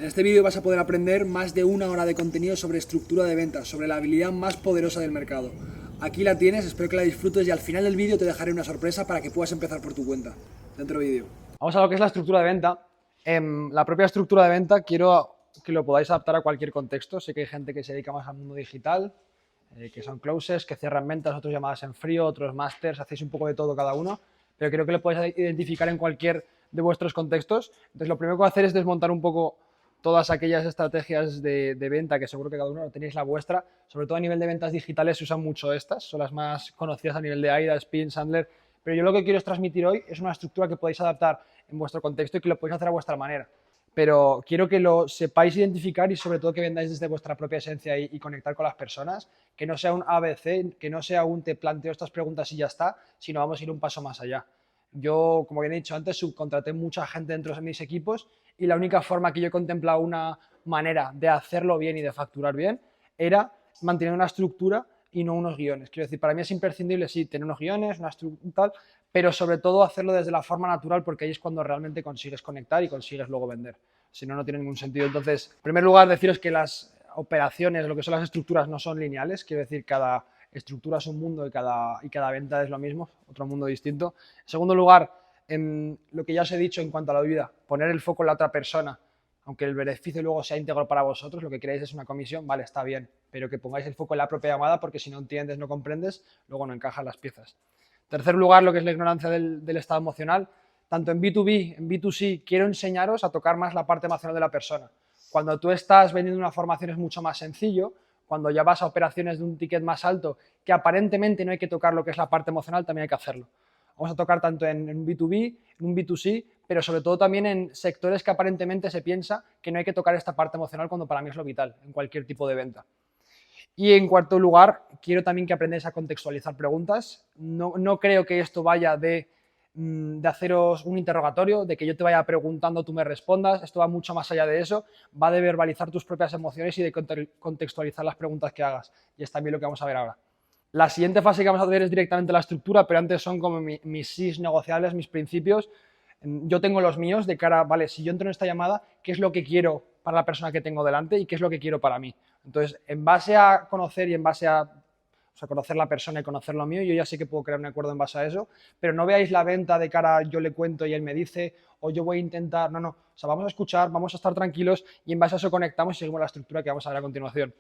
En este vídeo vas a poder aprender más de 1 hora de contenido sobre estructura de ventas, sobre la habilidad más poderosa del mercado. Aquí la tienes, espero que la disfrutes y al final del vídeo te dejaré una sorpresa para que puedas empezar por tu cuenta. Dentro vídeo. Vamos a lo que es la estructura de venta. La propia estructura de venta quiero que lo podáis adaptar a cualquier contexto. Sé que hay gente que se dedica más al mundo digital, que son closes, que cierran ventas, otros llamadas en frío, otros masters, hacéis un poco de todo cada uno, pero creo que lo podéis identificar en cualquier de vuestros contextos. Entonces lo primero que voy a hacer es desmontar un poco todas aquellas estrategias de venta, que seguro que cada uno tenéis la vuestra, sobre todo a nivel de ventas digitales se usan mucho estas, son las más conocidas a nivel de AIDA, Spin, Sandler, pero yo lo que quiero es transmitir hoy es una estructura que podéis adaptar en vuestro contexto y que lo podéis hacer a vuestra manera. Pero quiero que lo sepáis identificar y sobre todo que vendáis desde vuestra propia esencia y conectar con las personas, que no sea un ABC, que no sea un te planteo estas preguntas y ya está, sino vamos a ir un paso más allá. Yo, como bien he dicho antes, subcontraté mucha gente dentro de mis equipos y la única forma que yo he contemplado una manera de hacerlo bien y de facturar bien era mantener una estructura y no unos guiones. Quiero decir, para mí es imprescindible, sí, tener unos guiones, una estructura tal, pero sobre todo hacerlo desde la forma natural porque ahí es cuando realmente consigues conectar y consigues luego vender. Si no, no tiene ningún sentido. Entonces, en primer lugar, deciros que las operaciones, lo que son las estructuras, no son lineales. Quiero decir, cada estructura es un mundo y cada venta es lo mismo, otro mundo distinto. En segundo lugar, lo que ya os he dicho en cuanto a la vida, poner el foco en la otra persona, aunque el beneficio luego sea íntegro para vosotros, lo que queréis es una comisión, vale, está bien, pero que pongáis el foco en la propia llamada porque si no entiendes, no comprendes, luego no encajan las piezas. En tercer lugar, lo que es la ignorancia del estado emocional. Tanto en B2B, en B2C, quiero enseñaros a tocar más la parte emocional de la persona. Cuando tú estás vendiendo una formación es mucho más sencillo, cuando ya vas a operaciones de un ticket más alto, que aparentemente no hay que tocar lo que es la parte emocional, también hay que hacerlo. Vamos a tocar tanto en B2B, en un B2C, pero sobre todo también en sectores que aparentemente se piensa que no hay que tocar esta parte emocional cuando para mí es lo vital en cualquier tipo de venta. Y en cuarto lugar, quiero también que aprendáis a contextualizar preguntas. No creo que esto vaya de haceros un interrogatorio, de que yo te vaya preguntando, tú me respondas. Esto va mucho más allá de eso. Va de verbalizar tus propias emociones y de contextualizar las preguntas que hagas. Y es también lo que vamos a ver ahora. La siguiente fase que vamos a ver es directamente la estructura, pero antes son como mis SIS negociables, mis principios. Yo tengo los míos de cara, vale, si yo entro en esta llamada, ¿qué es lo que quiero para la persona que tengo delante y qué es lo que quiero para mí? Entonces, en base a conocer y en base a conocer la persona y conocer lo mío, yo ya sé que puedo crear un acuerdo en base a eso, pero no veáis la venta de cara yo le cuento y él me dice, o yo voy a intentar, no, o sea, vamos a escuchar, vamos a estar tranquilos y en base a eso conectamos y seguimos la estructura que vamos a ver a continuación.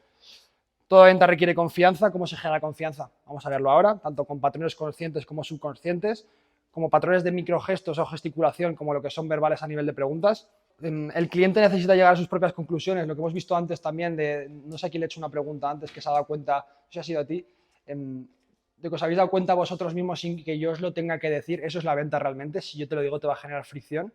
Toda venta requiere confianza. ¿Cómo se genera confianza? Vamos a verlo ahora, tanto con patrones conscientes como subconscientes, como patrones de microgestos o gesticulación, como lo que son verbales a nivel de preguntas. El cliente necesita llegar a sus propias conclusiones, lo que hemos visto antes también de, no sé a quién le he hecho una pregunta antes que se ha dado cuenta, no sé si ha sido a ti, de que os habéis dado cuenta vosotros mismos sin que yo os lo tenga que decir, eso es la venta realmente, si yo te lo digo te va a generar fricción,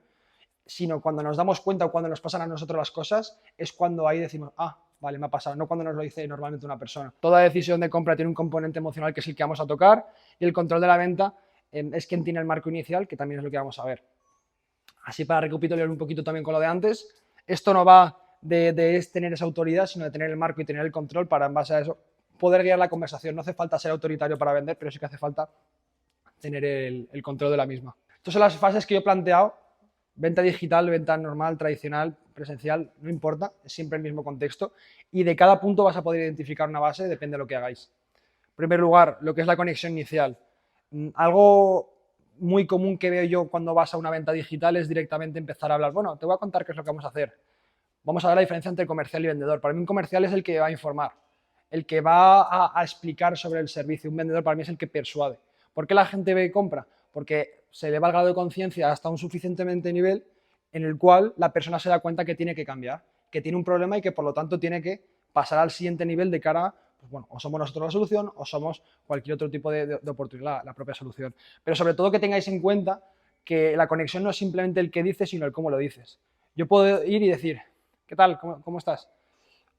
sino cuando nos damos cuenta o cuando nos pasan a nosotros las cosas, es cuando ahí decimos, ah, vale, me ha pasado, no cuando nos lo dice normalmente una persona. Toda decisión de compra tiene un componente emocional que es el que vamos a tocar y el control de la venta es quien tiene el marco inicial, que también es lo que vamos a ver. Así para recapitular un poquito también con lo de antes, esto no va de tener esa autoridad, sino de tener el marco y tener el control para en base a eso poder guiar la conversación. No hace falta ser autoritario para vender, pero sí que hace falta tener el control de la misma. Estas son las fases que yo he planteado. Venta digital, venta normal, tradicional, presencial, no importa, es siempre el mismo contexto y de cada punto vas a poder identificar una base, depende de lo que hagáis. En primer lugar, lo que es la conexión inicial. Algo muy común que veo yo cuando vas a una venta digital es directamente empezar a hablar, bueno, te voy a contar qué es lo que vamos a hacer. Vamos a ver la diferencia entre comercial y vendedor. Para mí un comercial es el que va a informar, el que va a explicar sobre el servicio. Un vendedor para mí es el que persuade. ¿Por qué la gente ve y compra? Porque se eleva el grado de conciencia hasta un suficientemente nivel en el cual la persona se da cuenta que tiene que cambiar, que tiene un problema y que por lo tanto tiene que pasar al siguiente nivel de cara, pues bueno, o somos nosotros la solución o somos cualquier otro tipo de oportunidad, la propia solución. Pero sobre todo que tengáis en cuenta que la conexión no es simplemente el que dices, sino el cómo lo dices. Yo puedo ir y decir, ¿qué tal? ¿Cómo estás?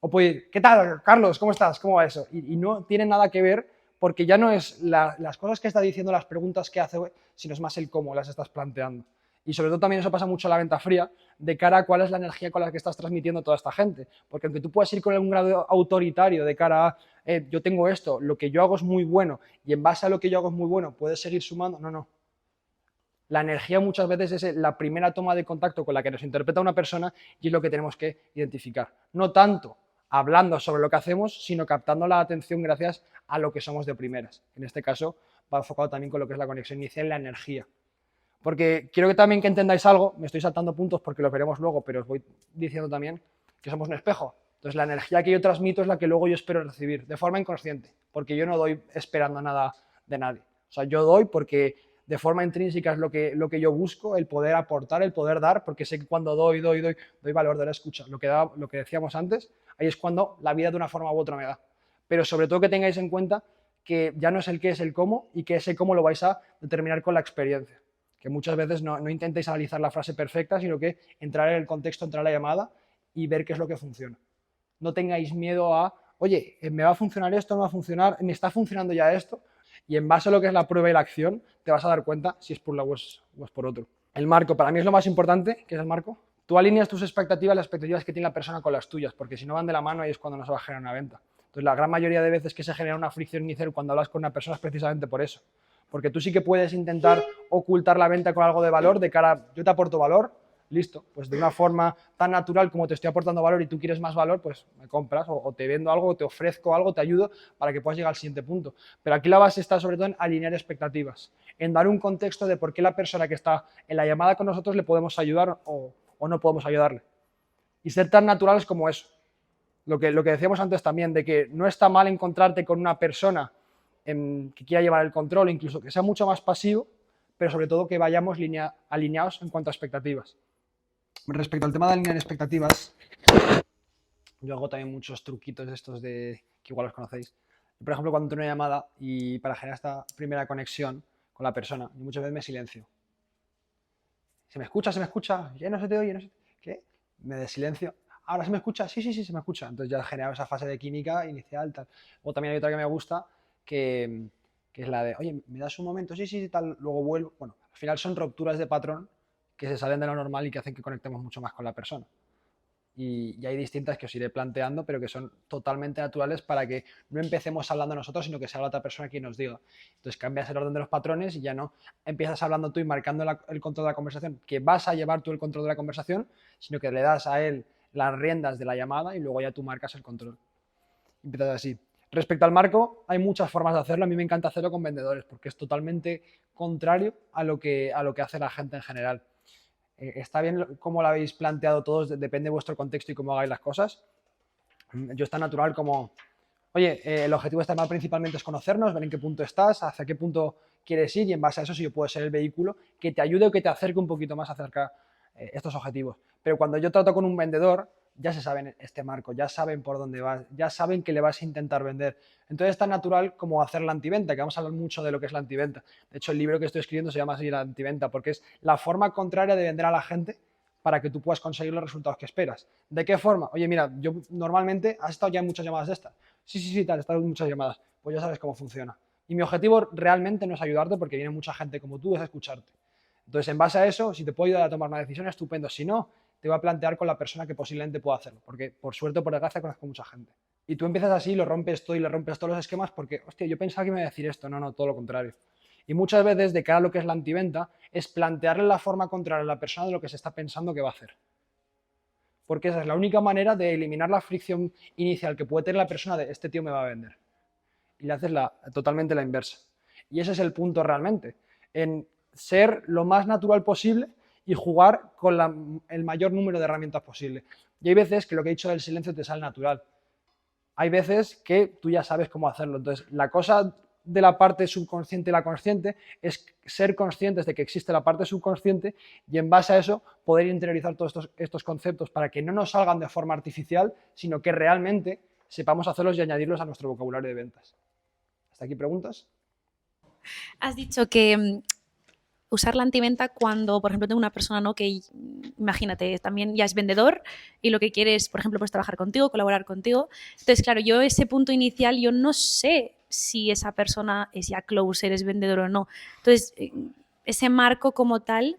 O puedo ir, ¿qué tal, Carlos? ¿Cómo estás? ¿Cómo va eso? Y no tiene nada que ver porque ya no es las cosas que está diciendo, las preguntas que hace, sino es más el cómo las estás planteando. Y sobre todo también eso pasa mucho en la venta fría, de cara a cuál es la energía con la que estás transmitiendo a toda esta gente. Porque aunque tú puedas ir con un grado autoritario de cara a, yo tengo esto, lo que yo hago es muy bueno, y en base a lo que yo hago es muy bueno, puedes seguir sumando, no. La energía muchas veces es la primera toma de contacto con la que nos interpreta una persona y es lo que tenemos que identificar. No tanto hablando sobre lo que hacemos, sino captando la atención gracias a lo que somos de primeras. En este caso va enfocado también con lo que es la conexión inicial y la energía. Porque quiero que también que entendáis algo, me estoy saltando puntos porque los veremos luego, pero os voy diciendo también que somos un espejo. Entonces la energía que yo transmito es la que luego yo espero recibir, de forma inconsciente, porque yo no doy esperando nada de nadie. O sea, yo doy porque de forma intrínseca es lo que yo busco, el poder aportar, el poder dar, porque sé que cuando doy valor de la escucha. Lo que decíamos antes, ahí es cuando la vida de una forma u otra me da. Pero sobre todo que tengáis en cuenta que ya no es el qué, es el cómo, y que ese cómo lo vais a determinar con la experiencia. Que muchas veces no intentéis analizar la frase perfecta, sino que entrar en el contexto, entrar en la llamada y ver qué es lo que funciona. No tengáis miedo a, oye, ¿me va a funcionar esto? ¿No va a funcionar? ¿Me está funcionando ya esto? Y en base a lo que es la prueba y la acción, te vas a dar cuenta si es por un lado o es por otro. El marco, para mí es lo más importante, ¿qué es el marco? Tú alineas tus expectativas, las expectativas que tiene la persona con las tuyas, porque si no van de la mano ahí es cuando no se va a generar una venta. Entonces, la gran mayoría de veces que se genera una fricción inicial cuando hablas con una persona es precisamente por eso. Porque tú sí que puedes intentar ocultar la venta con algo de valor, de cara, yo te aporto valor, listo, pues de una forma tan natural como te estoy aportando valor y tú quieres más valor, pues me compras o te vendo algo, o te ofrezco algo, te ayudo para que puedas llegar al siguiente punto. Pero aquí la base está sobre todo en alinear expectativas, en dar un contexto de por qué la persona que está en la llamada con nosotros le podemos ayudar o no podemos ayudarle. Y ser tan naturales como eso. Lo que decíamos antes también, de que no está mal encontrarte con una persona que quiera llevar el control, incluso que sea mucho más pasivo, pero sobre todo que vayamos alineados en cuanto a expectativas. Respecto al tema de alinear expectativas, yo hago también muchos truquitos de estos que igual los conocéis. Yo, por ejemplo, cuando tengo una llamada y para generar esta primera conexión con la persona, yo muchas veces me silencio. ¿Se me escucha? ¿Se me escucha? Ya no se te oye, no sé. ¿Qué? Me desilencio. ¿Ahora se me escucha? Sí, se me escucha. Entonces ya he generado esa fase de química inicial, tal. O también hay otra que me gusta, que es la de, oye, ¿me das un momento? Sí, tal, luego vuelvo. Bueno, al final son rupturas de patrón que se salen de lo normal y que hacen que conectemos mucho más con la persona. Y hay distintas que os iré planteando, pero que son totalmente naturales para que no empecemos hablando nosotros, sino que sea la otra persona quien nos diga. Entonces cambias el orden de los patrones y ya no empiezas hablando tú y marcando el control de la conversación, que vas a llevar tú el control de la conversación, sino que le das a él las riendas de la llamada y luego ya tú marcas el control. Empiezas así. Respecto al marco, hay muchas formas de hacerlo. A mí me encanta hacerlo con vendedores porque es totalmente contrario a lo que hace la gente en general. Está bien cómo lo habéis planteado todos, depende de vuestro contexto y cómo hagáis las cosas. Yo es tan natural como, oye, el objetivo de esta llamada principalmente es conocernos, ver en qué punto estás, hacia qué punto quieres ir y en base a eso si yo puedo ser el vehículo que te ayude o que te acerque un poquito más acerca estos objetivos. Pero cuando yo trato con un vendedor, ya se saben este marco, ya saben por dónde vas, ya saben que le vas a intentar vender. Entonces es tan natural como hacer la antiventa, que vamos a hablar mucho de lo que es la antiventa. De hecho, el libro que estoy escribiendo se llama así, la antiventa, porque es la forma contraria de vender a la gente para que tú puedas conseguir los resultados que esperas. ¿De qué forma? Oye, mira, yo normalmente, has estado ya en muchas llamadas de estas. Sí, tal, he estado en muchas llamadas. Pues ya sabes cómo funciona. Y mi objetivo realmente no es ayudarte porque viene mucha gente como tú, es escucharte. Entonces, en base a eso, si te puedo ayudar a tomar una decisión, estupendo. Si no, te voy a plantear con la persona que posiblemente pueda hacerlo, porque por suerte o por desgracia conozco mucha gente. Y tú empiezas así, lo rompes todo y le rompes todos los esquemas porque, hostia, yo pensaba que me iba a decir esto. No, todo lo contrario. Y muchas veces, de cara a lo que es la antiventa, es plantearle la forma contraria a la persona de lo que se está pensando que va a hacer. Porque esa es la única manera de eliminar la fricción inicial que puede tener la persona de este tío me va a vender. Y le haces totalmente la inversa. Y ese es el punto realmente, en ser lo más natural posible y jugar con el mayor número de herramientas posible. Y hay veces que lo que he dicho del silencio te sale natural. Hay veces que tú ya sabes cómo hacerlo. Entonces, la cosa de la parte subconsciente y la consciente es ser conscientes de que existe la parte subconsciente y en base a eso poder interiorizar todos estos conceptos para que no nos salgan de forma artificial, sino que realmente sepamos hacerlos y añadirlos a nuestro vocabulario de ventas. ¿Hasta aquí preguntas? Has dicho que usar la antiventa cuando, por ejemplo, tengo una persona, ¿no?, que, imagínate, también ya es vendedor y lo que quiere es, por ejemplo, pues trabajar contigo, colaborar contigo. Entonces, claro, yo ese punto inicial, yo no sé si esa persona es ya closer, es vendedor o no. Entonces, ese marco como tal,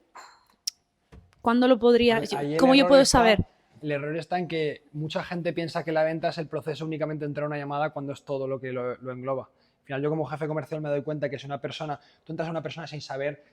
¿cuándo lo podría...? ¿Cómo yo puedo saber? El error está en que mucha gente piensa que la venta es el proceso únicamente de entrar a una llamada cuando es todo lo que lo engloba. Al final, yo como jefe comercial me doy cuenta que si una persona, tú entras a una persona sin saber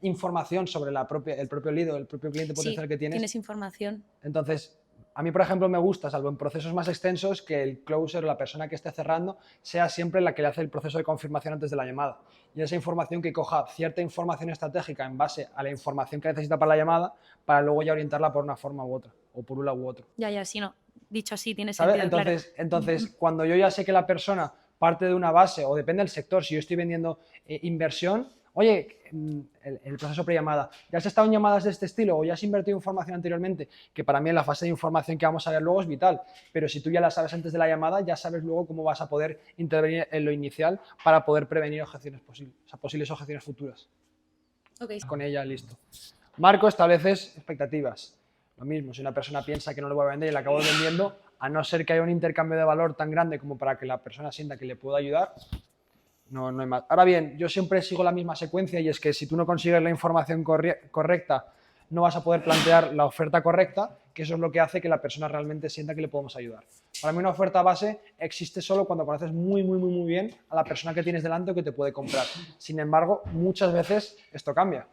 información sobre el propio lead o el propio cliente potencial que tienes información. Entonces, a mí, por ejemplo, me gusta, salvo en procesos más extensos, que el closer o la persona que esté cerrando sea siempre la que le hace el proceso de confirmación antes de la llamada. Y esa información que coja cierta información estratégica en base a la información que necesita para la llamada, para luego ya orientarla por una forma u otra, o por un lado u otro. Ya, sí, no. Dicho así, tiene ¿Sabes? sentido, Entonces, cuando yo ya sé que la persona parte de una base, o depende del sector, si yo estoy vendiendo inversión, oye, el proceso pre-llamada, ¿ya has estado en llamadas de este estilo o ya has invertido información anteriormente? Que para mí en la fase de información que vamos a ver luego es vital, pero si tú ya la sabes antes de la llamada, ya sabes luego cómo vas a poder intervenir en lo inicial para poder prevenir objeciones posibles objeciones futuras. Okay. Con ella, listo. Marco, estableces expectativas. Lo mismo, si una persona piensa que no le voy a vender y le acabo vendiendo, a no ser que haya un intercambio de valor tan grande como para que la persona sienta que le puedo ayudar, no hay más. Ahora bien, yo siempre sigo la misma secuencia y es que si tú no consigues la información correcta, no vas a poder plantear la oferta correcta, que eso es lo que hace que la persona realmente sienta que le podemos ayudar. Para mí una oferta base existe solo cuando conoces muy bien a la persona que tienes delante o que te puede comprar. Sin embargo, muchas veces esto cambia.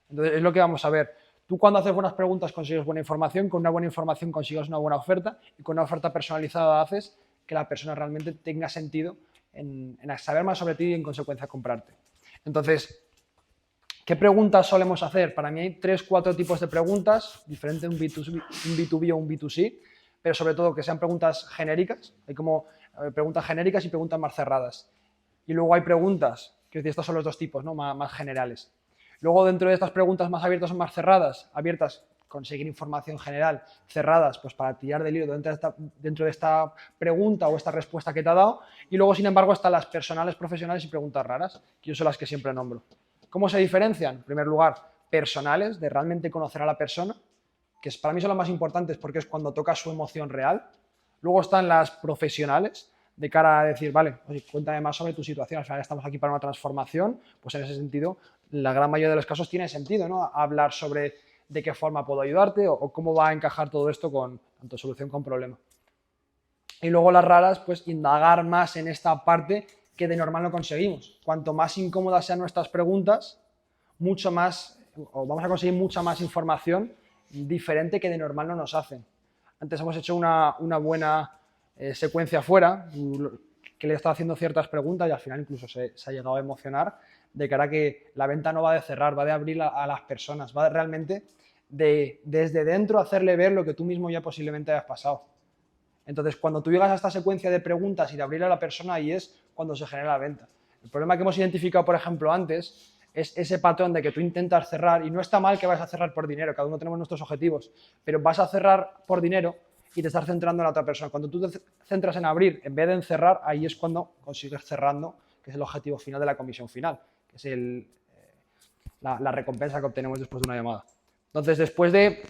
Entonces es lo que vamos a ver. Tú cuando haces buenas preguntas consigues buena información, con una buena información consigues una buena oferta y con una oferta personalizada haces que la persona realmente tenga sentido en saber más sobre ti y en consecuencia comprarte. Entonces, ¿qué preguntas solemos hacer? Para mí hay 3-4 tipos de preguntas, diferente de un B2B o un B2C, pero sobre todo que sean preguntas genéricas. Hay como preguntas genéricas y preguntas más cerradas. Y luego hay preguntas, que estos son los dos tipos, ¿no? más generales. Luego, dentro de estas preguntas más abiertas o más cerradas, abiertas, conseguir información general, cerradas, pues para tirar del hilo dentro de esta pregunta o esta respuesta que te ha dado. Y luego, sin embargo, están las personales, profesionales y preguntas raras, que yo son las que siempre nombro. ¿Cómo se diferencian? En primer lugar, personales, de realmente conocer a la persona, que para mí son las más importantes porque es cuando toca su emoción real. Luego están las profesionales, de cara a decir, vale, oye, cuéntame más sobre tu situación, al final estamos aquí para una transformación, pues en ese sentido, la gran mayoría de los casos tiene sentido, ¿no? Hablar sobre de qué forma puedo ayudarte o cómo va a encajar todo esto con tanto solución con problema. Y luego las raras, pues indagar más en esta parte que de normal no conseguimos. Cuanto más incómodas sean nuestras preguntas, mucho más, o vamos a conseguir mucha más información diferente que de normal no nos hacen. Antes hemos hecho una buena secuencia fuera, que le he estado haciendo ciertas preguntas y al final incluso se ha llegado a emocionar de cara a que la venta no va de cerrar, va de abrir a las personas, va realmente desde dentro hacerle ver lo que tú mismo ya posiblemente hayas pasado. Entonces, cuando tú llegas a esta secuencia de preguntas y de abrir a la persona, ahí es cuando se genera la venta. El problema que hemos identificado, por ejemplo, antes, es ese patrón de que tú intentas cerrar, y no está mal que vayas a cerrar por dinero, cada uno tenemos nuestros objetivos, pero vas a cerrar por dinero y te estás centrando en la otra persona. Cuando tú te centras en abrir en vez de en cerrar, ahí es cuando consigues cerrando, que es el objetivo final de la comisión final, que es la recompensa que obtenemos después de una llamada. Entonces, después de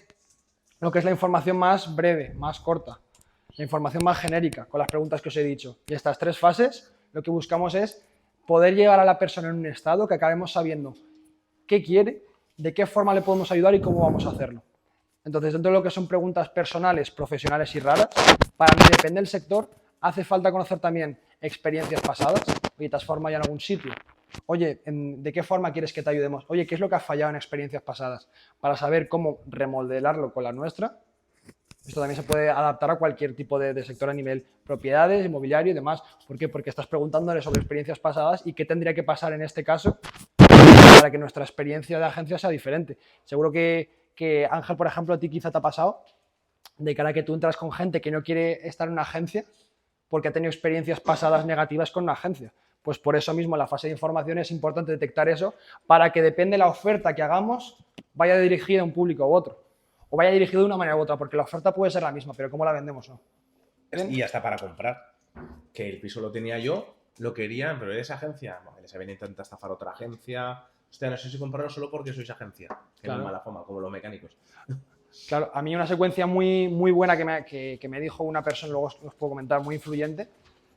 lo que es la información más breve, más corta, la información más genérica, con las preguntas que os he dicho, y estas 3 fases, lo que buscamos es poder llegar a la persona en un estado que acabemos sabiendo qué quiere, de qué forma le podemos ayudar y cómo vamos a hacerlo. Entonces, dentro de lo que son preguntas personales, profesionales y raras, para mí depende del sector, hace falta conocer también experiencias pasadas. Oye, ¿te has formado ya en algún sitio? Oye, ¿de qué forma quieres que te ayudemos? Oye, ¿qué es lo que has fallado en experiencias pasadas? Para saber cómo remodelarlo con la nuestra. Esto también se puede adaptar a cualquier tipo de sector a nivel propiedades, inmobiliario y demás. ¿Por qué? Porque estás preguntándole sobre experiencias pasadas y qué tendría que pasar en este caso para que nuestra experiencia de agencia sea diferente. Seguro que Ángel, por ejemplo, a ti quizá te ha pasado de cara a que tú entras con gente que no quiere estar en una agencia porque ha tenido experiencias pasadas negativas con una agencia. Pues por eso mismo en la fase de información es importante detectar eso para que depende de la oferta que hagamos vaya dirigida a un público u otro. O vaya dirigido de una manera u otra, porque la oferta puede ser la misma, pero cómo la vendemos no. Y hasta para comprar. Que el piso lo tenía yo, lo querían, pero eres agencia. Bueno, les habían intentado estafar otra agencia. Hostia, no sé si comprarlo solo porque sois agencia. Que Claro. muy mala fama, como los mecánicos. Claro, a mí una secuencia muy buena que me dijo una persona, luego os puedo comentar, muy influyente,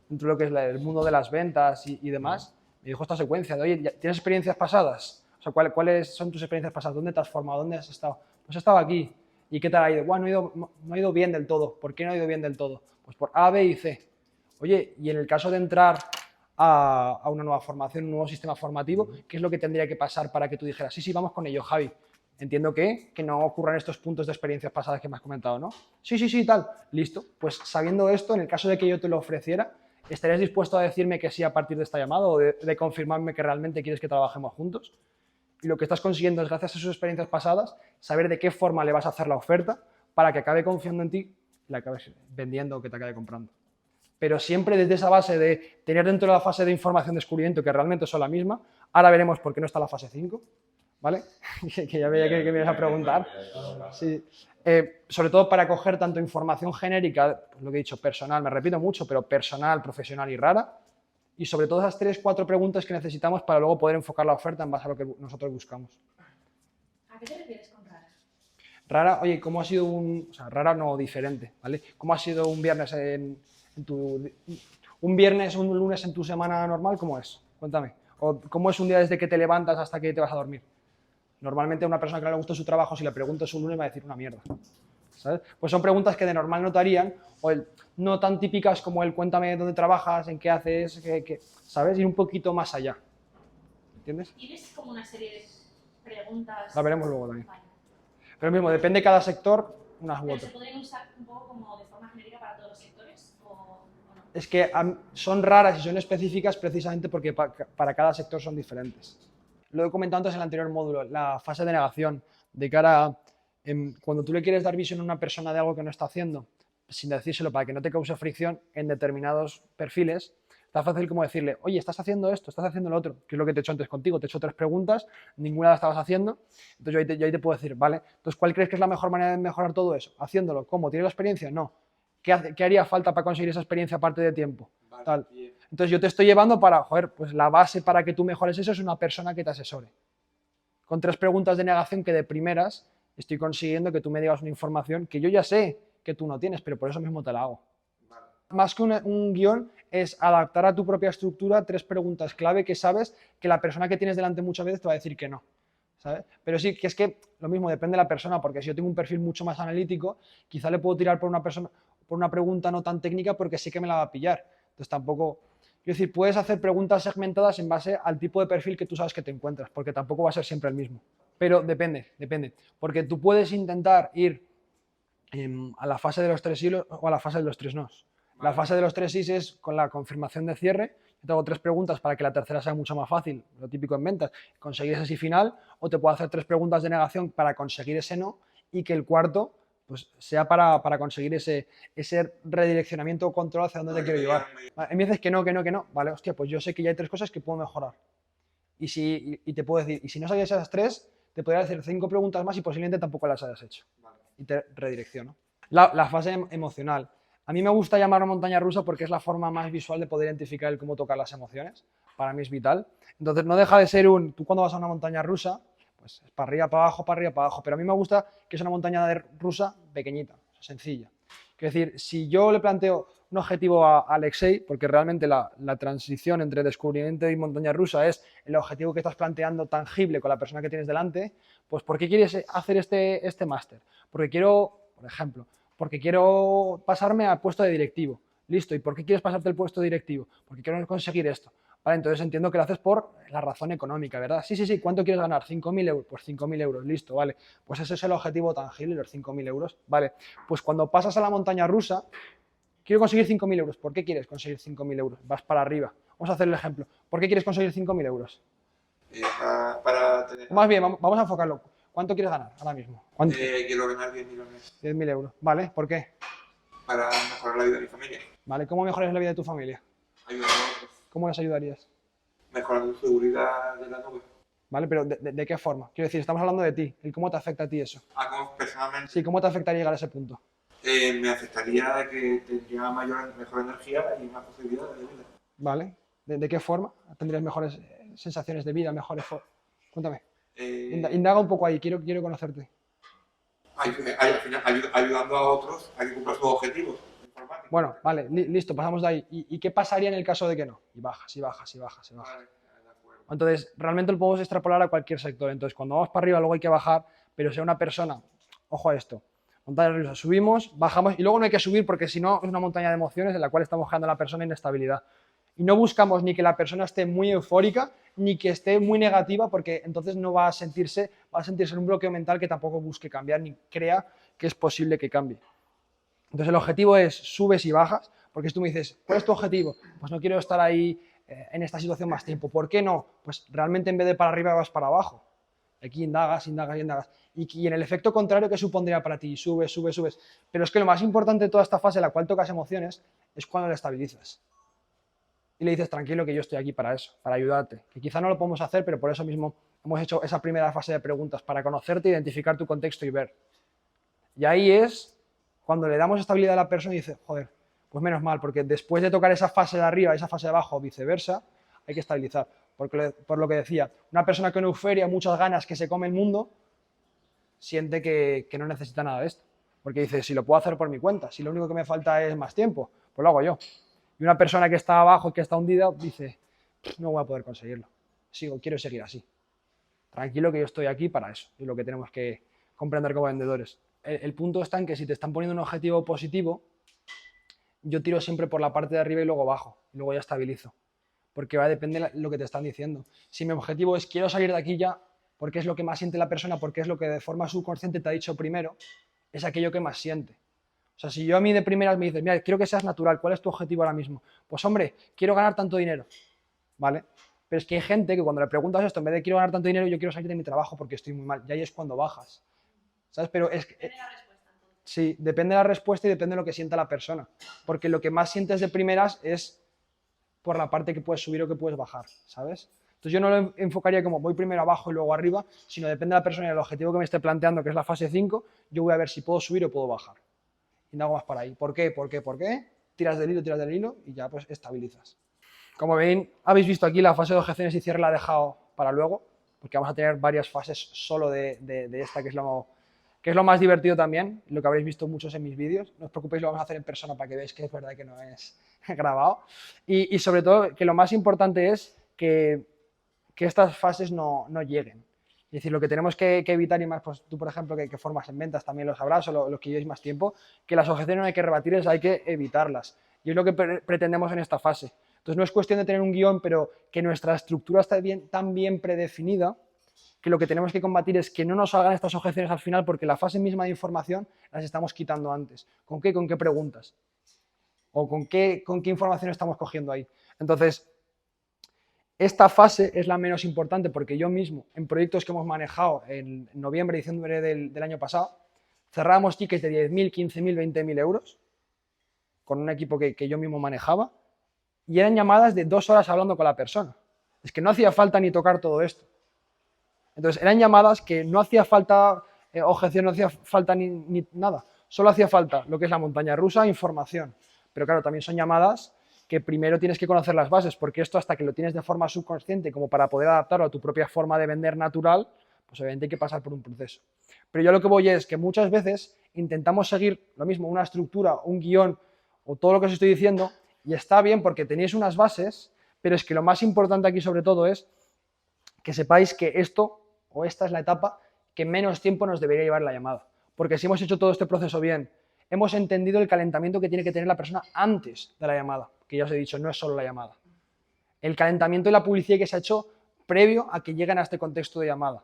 dentro de lo que es el mundo de las ventas y demás, me dijo esta secuencia de, oye, ¿tienes experiencias pasadas? O sea, ¿cuáles son tus experiencias pasadas? ¿Dónde te has formado? ¿Dónde has estado? Pues he estado aquí. ¿Y qué tal ha ido? Bueno, no ha ido bien del todo. ¿Por qué no ha ido bien del todo? Pues por A, B y C. Oye, y en el caso de entrar a una nueva formación, un nuevo sistema formativo, ¿qué es lo que tendría que pasar para que tú dijeras, sí, sí, vamos con ello, Javi? Entiendo que no ocurran estos puntos de experiencias pasadas que me has comentado, ¿no? Sí, sí, sí, tal. Listo. Pues sabiendo esto, en el caso de que yo te lo ofreciera, ¿estarías dispuesto a decirme que sí a partir de esta llamada o de confirmarme que realmente quieres que trabajemos juntos? Y lo que estás consiguiendo es, gracias a sus experiencias pasadas, saber de qué forma le vas a hacer la oferta para que acabe confiando en ti y la acabes vendiendo o que te acabe comprando. Pero siempre desde esa base de tener dentro de la fase de información descubrimiento que realmente son la misma. Ahora veremos por qué no está la fase 5, ¿vale? que ya veía que me ibas a preguntar. Sí. Sobre todo para coger tanto información genérica, pues lo que he dicho, personal, me repito mucho, pero personal, profesional y rara, y sobre todo esas 3-4 preguntas que necesitamos para luego poder enfocar la oferta en base a lo que nosotros buscamos. ¿A qué te refieres con rara? Rara, oye, ¿cómo ha sido o sea, rara no diferente, ¿vale? ¿Cómo ha sido un viernes un viernes o un lunes en tu semana normal? ¿Cómo es? Cuéntame. ¿O cómo es un día desde que te levantas hasta que te vas a dormir? Normalmente a una persona que no le gusta su trabajo, si le preguntas un lunes, va a decir una mierda. ¿Sabes? Pues son preguntas que de normal no te harían, o no tan típicas como el cuéntame dónde trabajas, en qué haces, ¿sabes? Ir un poquito más allá. ¿Entiendes? ¿Tienes como una serie de preguntas? La veremos luego también. Vale. Pero mismo, depende de cada sector, unas u ¿Pero otras. se podrían usar un poco como de forma genérica para todos los sectores o no? Es que son raras y son específicas precisamente porque para cada sector son diferentes. Lo he comentado antes en el anterior módulo, la fase de negación, de cara a cuando tú le quieres dar visión a una persona de algo que no está haciendo, sin decírselo para que no te cause fricción en determinados perfiles, está fácil como decirle, oye, estás haciendo esto, estás haciendo lo otro, que es lo que te he hecho antes contigo, te he hecho 3 preguntas, ninguna la estabas haciendo, entonces yo ahí te puedo decir, vale, entonces ¿cuál crees que es la mejor manera de mejorar todo eso? Haciéndolo, ¿cómo? ¿Tienes la experiencia? No. ¿Qué haría falta para conseguir esa experiencia aparte de tiempo? Vale, tal. Entonces yo te estoy llevando para, joder, pues la base para que tú mejores eso es una persona que te asesore. Con 3 preguntas de negación que de primeras estoy consiguiendo que tú me digas una información que yo ya sé que tú no tienes, pero por eso mismo te la hago. Vale. Más que un guión es adaptar a tu propia estructura 3 preguntas clave que sabes que la persona que tienes delante muchas veces te va a decir que no. ¿Sabes? Pero sí, que es que lo mismo depende de la persona, porque si yo tengo un perfil mucho más analítico, quizá le puedo tirar por una pregunta no tan técnica porque sé que me la va a pillar. Entonces tampoco... Quiero decir, puedes hacer preguntas segmentadas en base al tipo de perfil que tú sabes que te encuentras, porque tampoco va a ser siempre el mismo. Pero depende. Porque tú puedes intentar ir a la fase de los 3 sí o a la fase de los 3 nos. Vale. La fase de los 3 sí es con la confirmación de cierre. Yo te hago 3 preguntas para que la tercera sea mucho más fácil, lo típico en ventas, conseguir ese sí final, o te puedo hacer 3 preguntas de negación para conseguir ese no y que el cuarto pues sea para conseguir ese redireccionamiento o control hacia dónde te quiero llevar. Y me dices que no. Vale, hostia, pues yo sé que ya hay 3 cosas que puedo mejorar. Y te puedo decir, y si no sabías esas 3, te podría hacer 5 preguntas más y posiblemente tampoco las hayas hecho. Vale. Y te redirecciono. La fase emocional. A mí me gusta llamarlo montaña rusa porque es la forma más visual de poder identificar el cómo tocar las emociones. Para mí es vital. Entonces no deja de ser tú cuando vas a una montaña rusa, pues es para arriba, para abajo, pero a mí me gusta que es una montaña rusa pequeñita, sencilla. Es decir, si yo le planteo un objetivo a Alexei, porque realmente la transición entre descubrimiento y montaña rusa es el objetivo que estás planteando tangible con la persona que tienes delante, pues ¿por qué quieres hacer este máster? Porque quiero, por ejemplo, pasarme al puesto de directivo. Listo, ¿y por qué quieres pasarte el puesto de directivo? Porque quiero conseguir esto. Vale, entonces entiendo que lo haces por la razón económica, ¿verdad? Sí. ¿Cuánto quieres ganar? 5.000 euros. Pues 5.000 euros, listo, vale. Pues ese es el objetivo tangible, los 5.000 euros. Vale, pues cuando pasas a la montaña rusa, quiero conseguir 5.000 euros. ¿Por qué quieres conseguir 5.000 euros? Vas para arriba. Vamos a hacer el ejemplo. ¿Por qué quieres conseguir 5.000 euros? Para tener... Más bien, vamos a enfocarlo. ¿Cuánto quieres ganar ahora mismo? Quiero ganar 10.000 al mes. 10.000 euros. ¿Vale? ¿Por qué? Para mejorar la vida de mi familia. ¿Vale? ¿Cómo mejoras la vida de tu familia? Ayudar a otros. ¿Cómo les ayudarías? Mejorando su seguridad de la nube. ¿Vale? Pero ¿de qué forma? Quiero decir, estamos hablando de ti. ¿Y cómo te afecta a ti eso? ¿Cómo personalmente? Sí, ¿cómo te afectaría llegar a ese punto? Me afectaría de que tendría mejor energía y más posibilidades de vida. ¿Vale? ¿De qué forma? ¿Tendrías mejores sensaciones de vida, mejores formas? Cuéntame. Indaga un poco ahí, quiero conocerte. Al final, ayudando a otros a que cumplan sus objetivos. Bueno, vale, listo, pasamos de ahí. ¿Y qué pasaría en el caso de que no? Y bajas. Vale, entonces, realmente lo podemos extrapolar a cualquier sector. Entonces, cuando vamos para arriba, luego hay que bajar, pero sea una persona, ojo a esto, montaña rusa, subimos, bajamos, y luego no hay que subir porque si no es una montaña de emociones en la cual estamos dejando a la persona inestabilidad. Y no buscamos ni que la persona esté muy eufórica ni que esté muy negativa, porque entonces no va a sentirse en un bloqueo mental que tampoco busque cambiar ni crea que es posible que cambie. Entonces el objetivo es subes y bajas, porque si tú me dices, ¿cuál es tu objetivo? Pues no quiero estar ahí en esta situación más tiempo. ¿Por qué no? Pues realmente en vez de para arriba vas para abajo. Aquí indagas, indagas, indagas. Y en el efecto contrario, ¿qué supondría para ti? Subes, subes, subes. Pero es que lo más importante de toda esta fase en la cual tocas emociones es cuando le estabilizas. Y le dices, tranquilo, que yo estoy aquí para eso, para ayudarte. Que quizá no lo podemos hacer, pero por eso mismo hemos hecho esa primera fase de preguntas, para conocerte, identificar tu contexto y ver. Y ahí es cuando le damos estabilidad a la persona y dice, joder, pues menos mal, porque después de tocar esa fase de arriba, esa fase de abajo o viceversa, hay que estabilizar. Por lo que decía, una persona con euforia, muchas ganas, que se come el mundo, siente que no necesita nada de esto. Porque dice, si lo puedo hacer por mi cuenta, si lo único que me falta es más tiempo, pues lo hago yo. Y una persona que está abajo y que está hundida dice, no voy a poder conseguirlo. Quiero seguir así. Tranquilo, que yo estoy aquí para eso. Es lo que tenemos que comprender como vendedores. El punto está en que si te están poniendo un objetivo positivo, yo tiro siempre por la parte de arriba y luego bajo. Y luego ya estabilizo. Porque va a depender de lo que te están diciendo. Si mi objetivo es quiero salir de aquí ya, porque es lo que más siente la persona, porque es lo que de forma subconsciente te ha dicho primero, es aquello que más siente. O sea, si yo a mí de primeras me dices, mira, quiero que seas natural, ¿cuál es tu objetivo ahora mismo? Pues hombre, quiero ganar tanto dinero, ¿vale? Pero es que hay gente que cuando le preguntas esto, en vez de quiero ganar tanto dinero, yo quiero salir de mi trabajo porque estoy muy mal. Y ahí es cuando bajas, ¿sabes? Pero es que... Sí, depende de la respuesta y depende de lo que sienta la persona. Porque lo que más sientes de primeras es por la parte que puedes subir o que puedes bajar, ¿sabes? Entonces yo no lo enfocaría como voy primero abajo y luego arriba, sino depende de la persona y del objetivo que me esté planteando, que es la fase 5, yo voy a ver si puedo subir o puedo bajar. Y no hago más para ahí. ¿Por qué? ¿Por qué? ¿Por qué? Tiras del hilo y ya pues estabilizas. Como ven, habéis visto aquí la fase de objeciones y cierre la he dejado para luego, porque vamos a tener varias fases solo de esta, que es lo más divertido también, lo que habréis visto muchos en mis vídeos. No os preocupéis, lo vamos a hacer en persona para que veáis que es verdad que no es grabado. Y sobre todo, que lo más importante es que estas fases no lleguen. Es decir, lo que tenemos que evitar, y más, pues tú, por ejemplo, que formas en ventas también lo sabrás, o los que llevéis más tiempo, que las objeciones no hay que rebatirlas, hay que evitarlas. Y es lo que pretendemos en esta fase. Entonces, no es cuestión de tener un guión, pero que nuestra estructura está tan bien predefinida, que lo que tenemos que combatir es que no nos salgan estas objeciones al final, porque la fase misma de información las estamos quitando antes. ¿Con qué? ¿Con qué preguntas? ¿O con qué información estamos cogiendo ahí? Entonces, esta fase es la menos importante, porque yo mismo, en proyectos que hemos manejado en noviembre y diciembre del año pasado, cerrábamos tickets de 10.000, 15.000, 20.000 euros con un equipo que yo mismo manejaba, y eran llamadas de 2 horas hablando con la persona. Es que no hacía falta ni tocar todo esto. Entonces, eran llamadas que no hacía falta objeción, no hacía falta ni nada. Solo hacía falta lo que es la montaña rusa, información. Pero claro, también son llamadas que primero tienes que conocer las bases, porque esto hasta que lo tienes de forma subconsciente, como para poder adaptarlo a tu propia forma de vender natural, pues obviamente hay que pasar por un proceso. Pero yo lo que voy es que muchas veces intentamos seguir lo mismo, una estructura, un guión o todo lo que os estoy diciendo, y está bien porque tenéis unas bases, pero es que lo más importante aquí sobre todo es que sepáis que esto o esta es la etapa que menos tiempo nos debería llevar la llamada. Porque si hemos hecho todo este proceso bien, hemos entendido el calentamiento que tiene que tener la persona antes de la llamada, que ya os he dicho, no es solo la llamada. El calentamiento y la publicidad que se ha hecho previo a que lleguen a este contexto de llamada.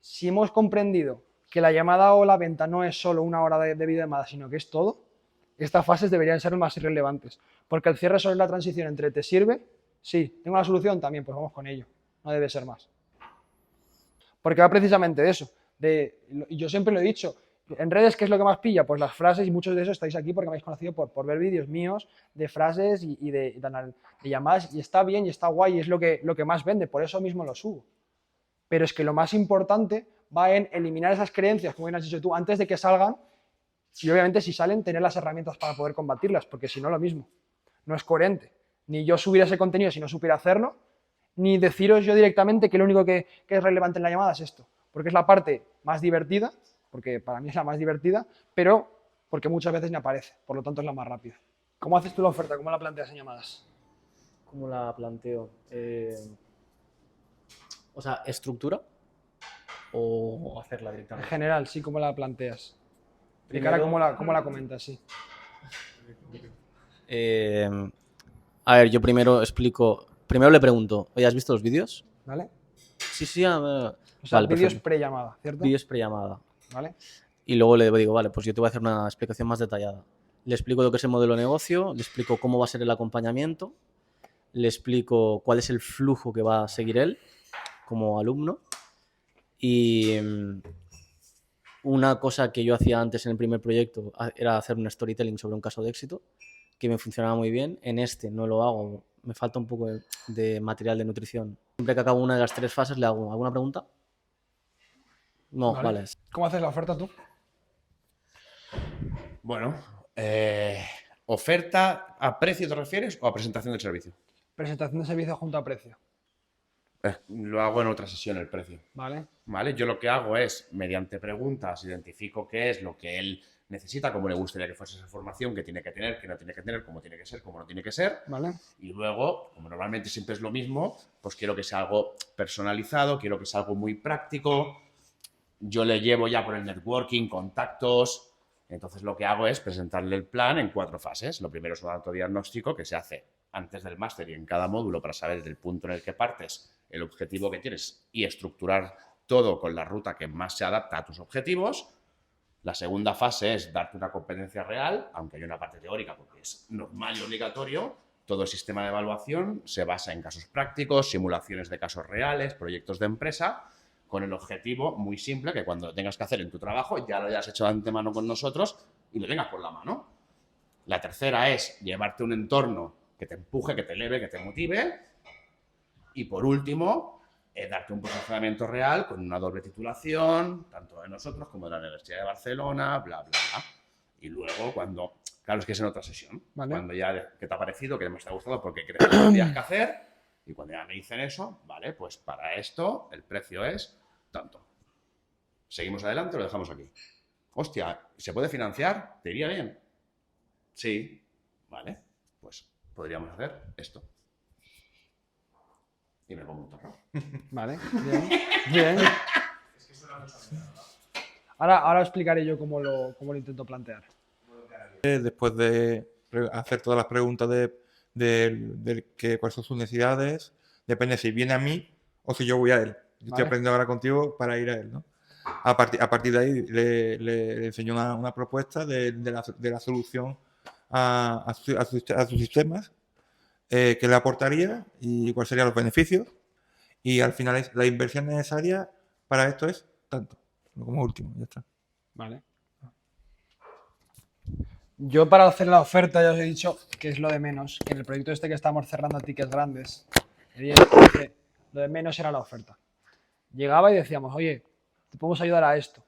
Si hemos comprendido que la llamada o la venta no es solo una hora de videollamada, sino que es todo, estas fases deberían ser más irrelevantes. Porque el cierre solo es la transición entre ¿te sirve? Sí. ¿Tengo la solución? También, pues vamos con ello. No debe ser más. Porque va precisamente de eso. Y yo siempre lo he dicho, en redes, ¿qué es lo que más pilla? Pues las frases, y muchos de esos estáis aquí porque me habéis conocido por ver vídeos míos de frases y de llamadas, y está bien y está guay, y es lo que más vende, por eso mismo lo subo. Pero es que lo más importante va en eliminar esas creencias, como bien has dicho tú, antes de que salgan, y obviamente si salen, tener las herramientas para poder combatirlas, porque si no, lo mismo. No es coherente. Ni yo subir ese contenido si no supiera hacerlo, ni deciros yo directamente que lo único que es relevante en la llamada es esto, porque es la parte más divertida, porque para mí es la más divertida, pero porque muchas veces me aparece, por lo tanto es la más rápida. ¿Cómo haces tú la oferta? ¿Cómo la planteas en llamadas? ¿Cómo la planteo? O sea, ¿estructura o hacerla En directamente? general, sí, ¿cómo la planteas? De Primero- cara a cómo la comentas, sí. A ver, yo primero explico. Primero le pregunto, oye, ¿has visto los vídeos? ¿Vale? Sí, O sea, vale, vídeos perfecto. pre-llamada, ¿cierto? Vídeos prellamada. ¿Vale? Y luego le digo, vale, pues yo te voy a hacer una explicación más detallada. Le explico lo que es el modelo de negocio, le explico cómo va a ser el acompañamiento, le explico cuál es el flujo que va a seguir él como alumno. Y una cosa que yo hacía antes en el primer proyecto era hacer un storytelling sobre un caso de éxito, que me funcionaba muy bien. En este no lo hago, me falta un poco de material de nutrición. Siempre que acabo una de las 3 fases le hago, ¿alguna pregunta? No, vale. ¿Cómo haces la oferta tú? Bueno, ¿oferta a precio te refieres o a presentación del servicio? Presentación de servicio junto a precio. Lo hago en otra sesión el precio. ¿Vale? ¿Vale? Yo lo que hago es, mediante preguntas, identifico qué es lo que él necesita, cómo le gustaría que fuese esa formación, qué tiene que tener, qué no tiene que tener, cómo tiene que ser, cómo no tiene que ser. ¿Vale? Y luego, como normalmente siempre es lo mismo, pues quiero que sea algo personalizado, quiero que sea algo muy práctico. Yo le llevo ya por el networking, contactos. Entonces lo que hago es presentarle el plan en 4 fases. Lo primero es un autodiagnóstico que se hace antes del máster y en cada módulo para saber desde el punto en el que partes, el objetivo que tienes y estructurar todo con la ruta que más se adapta a tus objetivos. La segunda fase es darte una competencia real, aunque hay una parte teórica porque es normal y obligatorio. Todo el sistema de evaluación se basa en casos prácticos, simulaciones de casos reales, proyectos de empresa, con el objetivo muy simple que cuando lo tengas que hacer en tu trabajo ya lo hayas hecho de antemano con nosotros y lo tengas por la mano. La tercera es llevarte un entorno que te empuje, que te eleve, que te motive. Y por último, darte un posicionamiento real con una doble titulación, tanto de nosotros como de la Universidad de Barcelona, bla, bla, bla. Y luego cuando, claro, es que es en otra sesión, ¿Vale? cuando ya que te ha parecido, que más te ha gustado porque crees que tendrías que hacer, y cuando ya me dicen eso, vale, pues para esto el precio es tanto. ¿Seguimos adelante o lo dejamos aquí? Hostia, ¿se puede financiar? ¿Te iría bien? Sí. Vale, pues podríamos hacer esto. Y me pongo un torno. Vale, bien. Bien. Ahora explicaré yo cómo lo intento plantear. Después de hacer todas las preguntas de cuáles son sus necesidades, depende si viene a mí o si yo voy a él. Yo estoy aprendiendo ahora contigo para ir a él, ¿no? A partir de ahí le enseño una propuesta de la solución a sus sistemas, qué le aportaría y cuáles serían los beneficios. Y al final es la inversión necesaria para esto es tanto, como último, ya está. Vale. Yo para hacer la oferta ya os he dicho que es lo de menos, que en el proyecto este que estamos cerrando a tickets grandes, lo de menos era la oferta. Llegaba y decíamos, oye, te podemos ayudar a esto.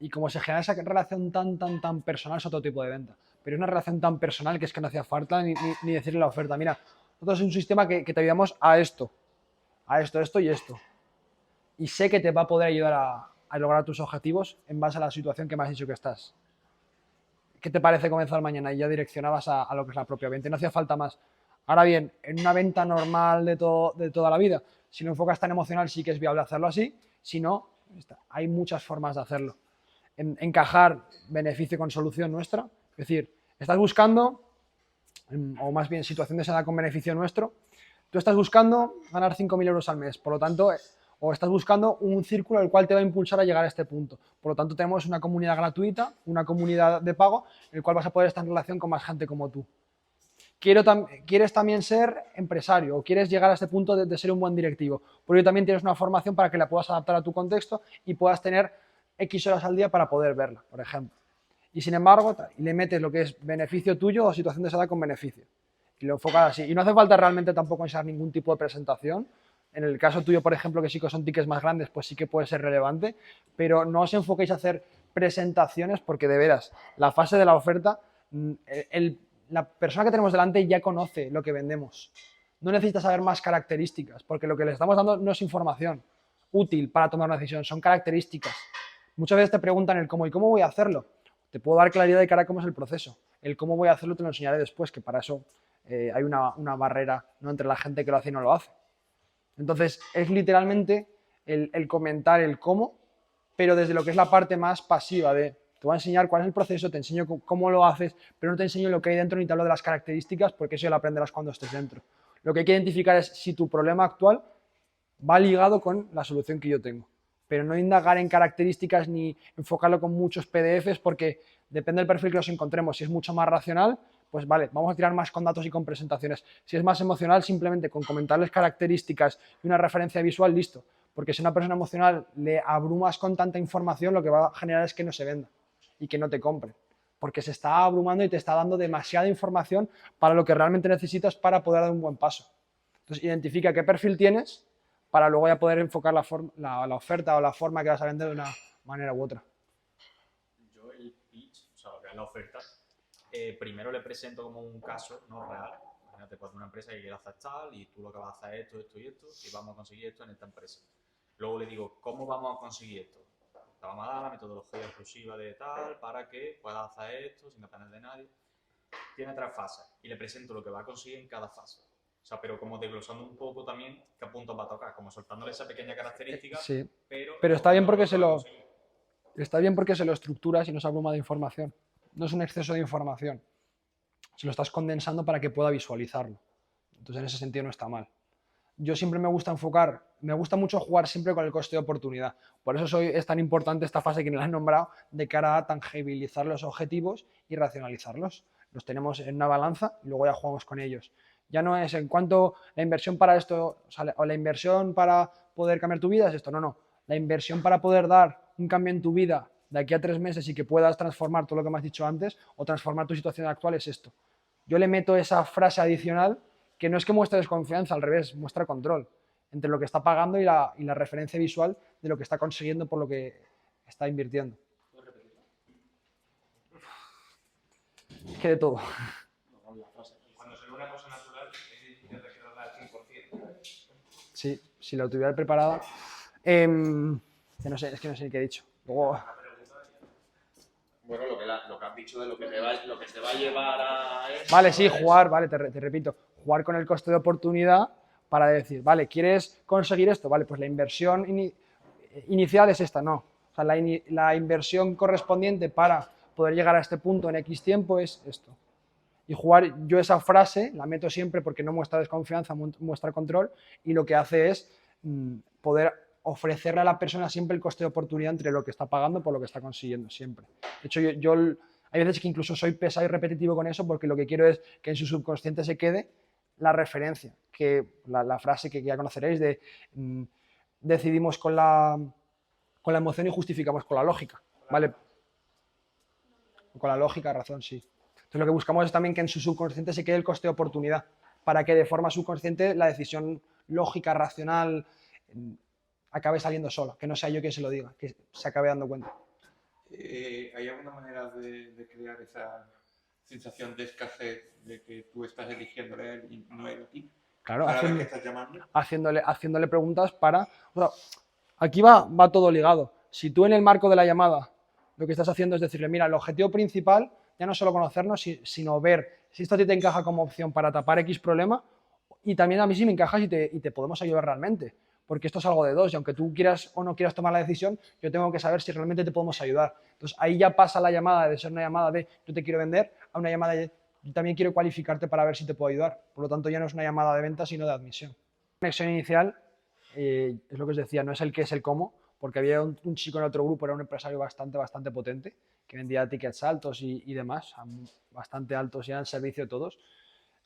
Y como se genera esa relación tan personal, es otro tipo de venta. Pero es una relación tan personal que es que no hacía falta ni decirle la oferta. Mira, nosotros es un sistema que te ayudamos a esto, esto y esto. Y sé que te va a poder ayudar a lograr tus objetivos en base a la situación que me has dicho que estás. ¿Qué te parece comenzar mañana? Y ya direccionabas a lo que es la propia venta. Y no hacía falta más. Ahora bien, en una venta normal de toda la vida, si lo enfocas tan emocional, sí que es viable hacerlo así. Si no, hay muchas formas de hacerlo. Encajar beneficio con solución nuestra. Es decir, estás buscando, o más bien situación deseada con beneficio nuestro, tú estás buscando ganar 5.000 euros al mes. Por lo tanto, o estás buscando un círculo el cual te va a impulsar a llegar a este punto. Por lo tanto, tenemos una comunidad gratuita, una comunidad de pago, en el cual vas a poder estar en relación con más gente como tú. ¿Quieres también ser empresario o quieres llegar a este punto de ser un buen directivo? Por ello también tienes una formación para que la puedas adaptar a tu contexto y puedas tener X horas al día para poder verla, por ejemplo. Y sin embargo, le metes lo que es beneficio tuyo o situación deseada con beneficio. Y lo enfocas así. Y no hace falta realmente tampoco ensayar ningún tipo de presentación. En el caso tuyo, por ejemplo, que sí que son tickets más grandes, pues sí que puede ser relevante, pero no os enfoquéis a hacer presentaciones porque de veras, la fase de la oferta, la persona que tenemos delante ya conoce lo que vendemos. No necesita saber más características, porque lo que le estamos dando no es información útil para tomar una decisión, son características. Muchas veces te preguntan el cómo y cómo voy a hacerlo. Te puedo dar claridad de cara a cómo es el proceso. El cómo voy a hacerlo te lo enseñaré después, que para eso hay una barrera, ¿no?, entre la gente que lo hace y no lo hace. Entonces, es literalmente el comentar el cómo, pero desde lo que es la parte más pasiva de Te voy a enseñar cuál es el proceso, te enseño cómo lo haces, pero no te enseño lo que hay dentro ni te hablo de las características, porque eso ya lo aprenderás cuando estés dentro. Lo que hay que identificar es si tu problema actual va ligado con la solución que yo tengo, pero no indagar en características ni enfocarlo con muchos PDFs, porque depende del perfil que nos encontremos. Si es mucho más racional, pues vale, vamos a tirar más con datos y con presentaciones. Si es más emocional, simplemente con comentarles características y una referencia visual, listo. Porque si a una persona emocional le abrumas con tanta información, lo que va a generar es que no se venda y que no te compre, porque se está abrumando y te está dando demasiada información para lo que realmente necesitas para poder dar un buen paso. Entonces, identifica qué perfil tienes para luego ya poder enfocar la oferta o la forma que vas a vender de una manera u otra. Yo el pitch, o sea, lo que es la oferta, primero le presento como un caso no real. Imagínate, pues una empresa que quiere hacer tal y tú lo que vas a hacer es esto, esto y esto y vamos a conseguir esto en esta empresa. Luego le digo, ¿cómo vamos a conseguir esto? Te vamos a dar la metodología exclusiva de tal para que puedas hacer esto sin depender de nadie. Tiene 3 fases y le presento lo que va a conseguir en cada fase. O sea, pero como desglosando un poco también qué puntos va a tocar, como soltándole esa pequeña característica. Sí, pero está bien porque se lo estructuras y no se abruma de información. No es un exceso de información. Se lo estás condensando para que pueda visualizarlo. Entonces, en ese sentido no está mal. Yo siempre me gusta mucho jugar siempre con el coste de oportunidad. Por eso es tan importante esta fase que me la he nombrado, de cara a tangibilizar los objetivos y racionalizarlos. Los tenemos en una balanza y luego ya jugamos con ellos. Ya no es en cuanto la inversión para esto, o la inversión para poder cambiar tu vida es esto, no. La inversión para poder dar un cambio en tu vida de aquí a 3 meses y que puedas transformar todo lo que me has dicho antes o transformar tu situación actual es esto. Yo le meto esa frase adicional que no es que muestre desconfianza, al revés, muestra control entre lo que está pagando y la referencia visual de lo que está consiguiendo por lo que está invirtiendo. Es que de todo. Cuando se ve una cosa natural, es difícil recrearla al 100%. Sí, si la tuviera preparada. Que no sé ni qué he dicho. Luego... Bueno, lo que has dicho de lo que te va a llevar a eso. Vale, sí, jugar, vale, te repito, jugar con el coste de oportunidad para decir, vale, ¿quieres conseguir esto? Vale, pues la inversión inicial es esta, no. O sea, la inversión correspondiente para poder llegar a este punto en X tiempo es esto. Y jugar, yo esa frase la meto siempre porque no muestra desconfianza, muestra control, y lo que hace es poder ofrecerle a la persona siempre el coste de oportunidad entre lo que está pagando por lo que está consiguiendo, siempre. De hecho, yo hay veces que incluso soy pesado y repetitivo con eso porque lo que quiero es que en su subconsciente se quede la referencia, que la frase que ya conoceréis de decidimos con la emoción y justificamos con la lógica, ¿vale? Con la lógica, razón, sí. Entonces lo que buscamos es también que en su subconsciente se quede el coste de oportunidad, para que de forma subconsciente la decisión lógica, racional, acabe saliendo sola, que no sea yo quien se lo diga, que se acabe dando cuenta. ¿Hay alguna manera de crear esa sensación de escasez de que tú estás eligiéndole a él y no él a ti? Claro, ¿Para ver qué estás llamando? haciéndole preguntas para... O sea, aquí va todo ligado. Si tú en el marco de la llamada lo que estás haciendo es decirle, mira, el objetivo principal ya no es solo conocernos, sino ver si esto a ti te encaja como opción para tapar X problema y también a mí sí me encajas y te podemos ayudar realmente. Porque esto es algo de dos y aunque tú quieras o no quieras tomar la decisión, yo tengo que saber si realmente te podemos ayudar. Entonces ahí ya pasa la llamada de ser una llamada de yo te quiero vender a una llamada de yo también quiero cualificarte para ver si te puedo ayudar. Por lo tanto ya no es una llamada de venta sino de admisión. La conexión inicial es lo que os decía, no es el qué, es el cómo, porque había un chico en otro grupo, era un empresario bastante potente, que vendía tickets altos y demás, bastante altos y eran servicio de todos.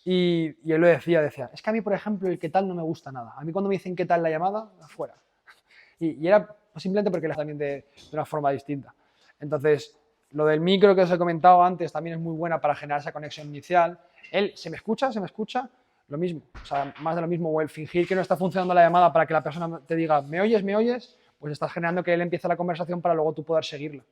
Y él lo decía, es que a mí, por ejemplo, el qué tal no me gusta nada. A mí cuando me dicen qué tal la llamada, afuera. Y era simplemente porque la también de una forma distinta. Entonces, lo del micro que os he comentado antes también es muy buena para generar esa conexión inicial. Él, ¿se me escucha? Lo mismo. O sea, más de lo mismo. O el fingir que no está funcionando la llamada para que la persona te diga, ¿me oyes? Pues estás generando que él empiece la conversación para luego tú poder seguirla.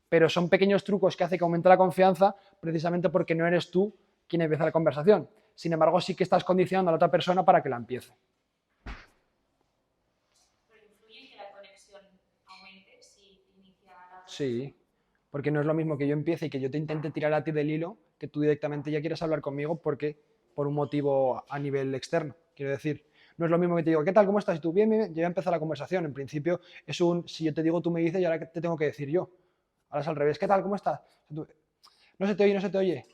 Pero son pequeños trucos que hacen que aumente la confianza precisamente porque no eres tú quien empieza la conversación. Sin embargo, sí que estás condicionando a la otra persona para que la empiece. ¿Pero influye que la conexión aumente si inicia la... Sí, porque no es lo mismo que yo empiece y que yo te intente tirar a ti del hilo, que tú directamente ya quieres hablar conmigo porque por un motivo a nivel externo. Quiero decir, no es lo mismo que te digo, ¿qué tal? ¿Cómo estás? Y tú, bien, yo ya empezado la conversación. En principio es si yo te digo, tú me dices y ahora te tengo que decir yo. Ahora es al revés. ¿Qué tal? ¿Cómo estás? No se te oye, no se te oye.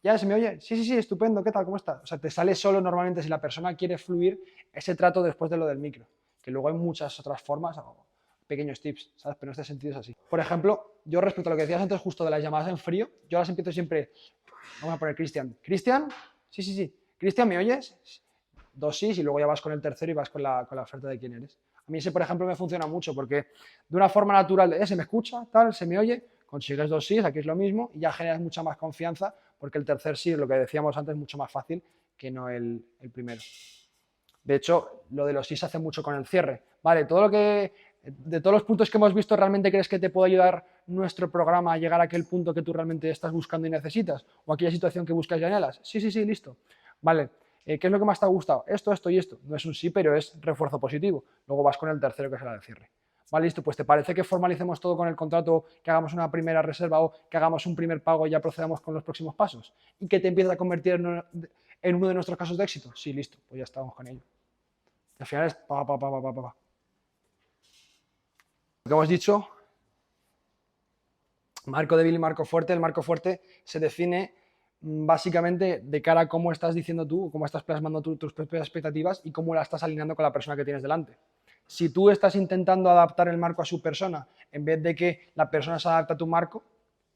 ¿Ya se me oye? Sí, sí, sí, estupendo. ¿Qué tal? ¿Cómo estás? O sea, te sale solo normalmente si la persona quiere fluir ese trato después de lo del micro. Que luego hay muchas otras formas o pequeños tips, ¿sabes? Pero en este sentido es así. Por ejemplo, yo respecto a lo que decías antes justo de las llamadas en frío, yo las empiezo siempre, vamos a poner Cristian. ¿Cristian? Sí, sí, sí. ¿Cristian, me oyes? 2 sí, y luego ya vas con el tercero y vas con la oferta de quién eres. A mí ese, por ejemplo, me funciona mucho porque de una forma natural, se me escucha, tal, se me oye, consigues 2 sí, aquí es lo mismo y ya generas mucha más confianza porque el tercer sí, lo que decíamos antes, es mucho más fácil que no el primero. De hecho, lo de los sí se hace mucho con el cierre. Vale, de todos los puntos que hemos visto, ¿realmente crees que te puede ayudar nuestro programa a llegar a aquel punto que tú realmente estás buscando y necesitas? ¿O aquella situación que buscas y anhelas? Sí, sí, sí, listo. Vale, ¿qué es lo que más te ha gustado? Esto, esto y esto. No es un sí, pero es refuerzo positivo. Luego vas con el tercero, que será el cierre. Vale, listo, pues ¿te parece que formalicemos todo con el contrato, que hagamos una primera reserva o que hagamos un primer pago y ya procedamos con los próximos pasos? ¿Y que te empiece a convertir en uno de nuestros casos de éxito? Sí, listo, pues ya estamos con ello. Al final es Lo que hemos dicho, marco débil y marco fuerte. El marco fuerte se define básicamente de cara a cómo estás diciendo tú, cómo estás plasmando tus propias expectativas y cómo la estás alineando con la persona que tienes delante. Si tú estás intentando adaptar el marco a su persona en vez de que la persona se adapte a tu marco,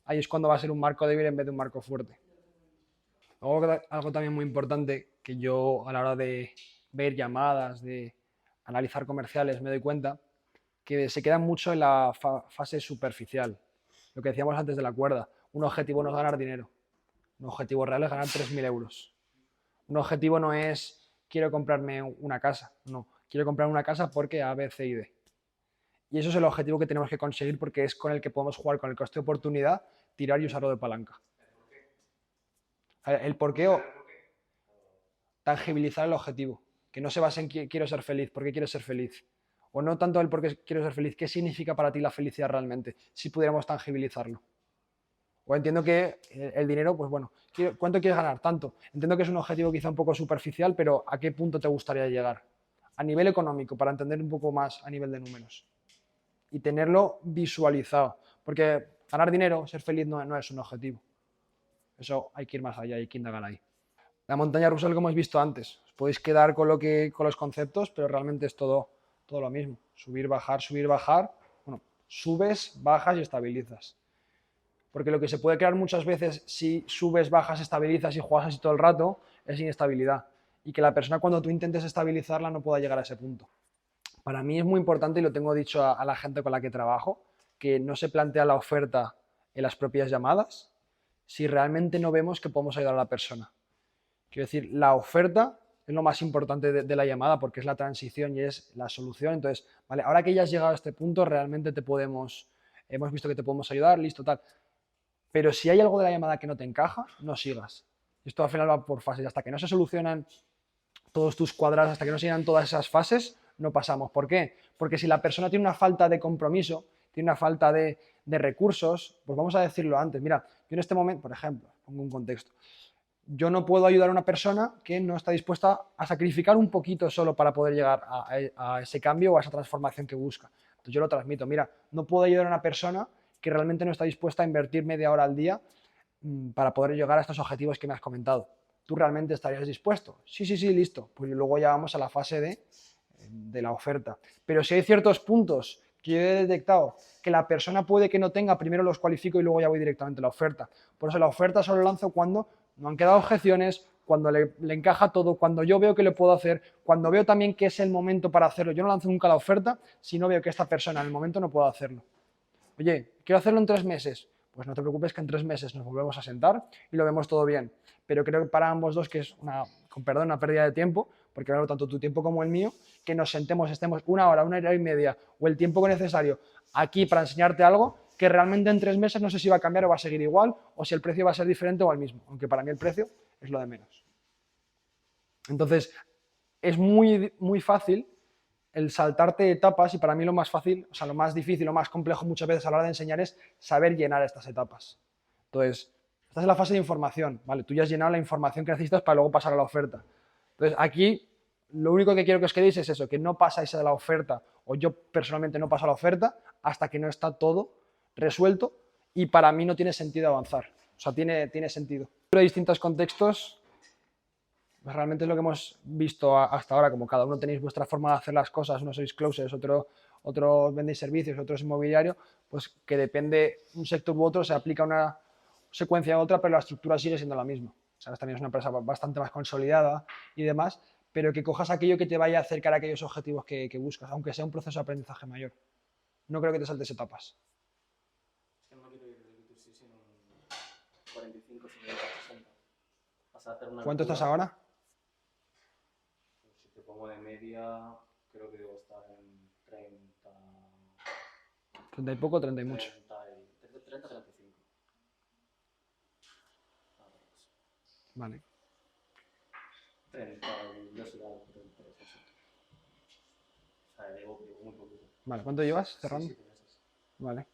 ahí es cuando va a ser un marco débil en vez de un marco fuerte. Algo también muy importante que yo a la hora de ver llamadas, de analizar comerciales, me doy cuenta que se quedan mucho en la fase superficial. Lo que decíamos antes de la cuerda. Un objetivo no es ganar dinero. Un objetivo real es ganar 3.000 euros. Un objetivo no es quiero comprarme una casa. No, quiero comprar una casa porque A, B, C y D. Y eso es el objetivo que tenemos que conseguir porque es con el que podemos jugar con el coste de oportunidad, tirar y usarlo de palanca. El por qué o tangibilizar el objetivo. Que no se base en quiero ser feliz, ¿por qué quieres ser feliz? O no tanto el por qué quiero ser feliz, ¿qué significa para ti la felicidad realmente? Si pudiéramos tangibilizarlo. O entiendo que el dinero, pues bueno, ¿cuánto quieres ganar? Tanto. Entiendo que es un objetivo quizá un poco superficial, pero ¿a qué punto te gustaría llegar? A nivel económico, para entender un poco más a nivel de números. Y tenerlo visualizado. Porque ganar dinero, ser feliz no es un objetivo. Eso hay que ir más allá, hay que indagar ahí. La montaña rusa, como hemos visto antes. Os podéis quedar con los conceptos, pero realmente es todo lo mismo. Subir, bajar, subir, bajar. Bueno, subes, bajas y estabilizas. Porque lo que se puede crear muchas veces si subes, bajas, estabilizas y juegas así todo el rato es inestabilidad. Y que la persona cuando tú intentes estabilizarla no pueda llegar a ese punto. Para mí es muy importante, y lo tengo dicho a la gente con la que trabajo, que no se plantea la oferta en las propias llamadas si realmente no vemos que podemos ayudar a la persona. Quiero decir, la oferta es lo más importante de la llamada porque es la transición y es la solución. Entonces, vale, ahora que ya has llegado a este punto, realmente hemos visto que te podemos ayudar, listo, tal. Pero si hay algo de la llamada que no te encaja, no sigas. Esto al final va por fases. Hasta que no se solucionan todos tus cuadrados, hasta que no se llenan todas esas fases, no pasamos. ¿Por qué? Porque si la persona tiene una falta de compromiso, tiene una falta de recursos, pues vamos a decirlo antes. Mira, yo en este momento, por ejemplo, pongo un contexto. Yo no puedo ayudar a una persona que no está dispuesta a sacrificar un poquito solo para poder llegar a ese cambio o a esa transformación que busca. Entonces yo lo transmito. Mira, no puedo ayudar a una persona que realmente no está dispuesta a invertir media hora al día para poder llegar a estos objetivos que me has comentado. ¿Tú realmente estarías dispuesto? Sí, sí, sí, listo. Pues luego ya vamos a la fase de la oferta. Pero si hay ciertos puntos que yo he detectado que la persona puede que no tenga, primero los cualifico y luego ya voy directamente a la oferta. Por eso la oferta solo lanzo cuando no han quedado objeciones, cuando le encaja todo, cuando yo veo que le puedo hacer, cuando veo también que es el momento para hacerlo. Yo no lanzo nunca la oferta si no veo que esta persona en el momento no pueda hacerlo. Oye, quiero hacerlo en 3 meses. Pues no te preocupes que en 3 meses nos volvemos a sentar y lo vemos todo bien. Pero creo que para ambos dos que es con perdón, una pérdida de tiempo, porque valoro tanto tu tiempo como el mío, que nos sentemos, estemos 1 hora, 1 hora y media o el tiempo necesario aquí para enseñarte algo que realmente en 3 meses no sé si va a cambiar o va a seguir igual o si el precio va a ser diferente o el mismo, aunque para mí el precio es lo de menos. Entonces, es muy, muy fácil el saltarte etapas y para mí lo más fácil, o sea, lo más difícil, lo más complejo muchas veces a la hora de enseñar es saber llenar estas etapas. Entonces, estás en la fase de información, ¿vale? Tú ya has llenado la información que necesitas para luego pasar a la oferta. Entonces, aquí lo único que quiero que os quedéis es eso, que no pasáis a la oferta, o yo personalmente no paso a la oferta hasta que no está todo resuelto y para mí no tiene sentido avanzar. O sea, tiene sentido. Pero distintos contextos, pues realmente es lo que hemos visto hasta ahora, como cada uno tenéis vuestra forma de hacer las cosas, unos sois closers, otros vendéis servicios, otros inmobiliario, pues que depende un sector u otro, se aplica una secuencia a otra, pero la estructura sigue siendo la misma. Sabes, también es una empresa bastante más consolidada y demás, pero que cojas aquello que te vaya a acercar a aquellos objetivos que buscas, aunque sea un proceso de aprendizaje mayor. No creo que te saltes etapas. Es que no quiero ir de B2C sino un 45, 50, 60. Vas a hacer una ¿Cuánto lectura. estás ahora? Pues si te pongo de media, creo que debo estar en 30... 30 y poco, 30 y mucho. 30, 35. Vale. 30 y yo soy algo 33. O sea, llevo muy poquito. Vale, ¿cuánto llevas cerrando? Sí, 7 meses. Vale.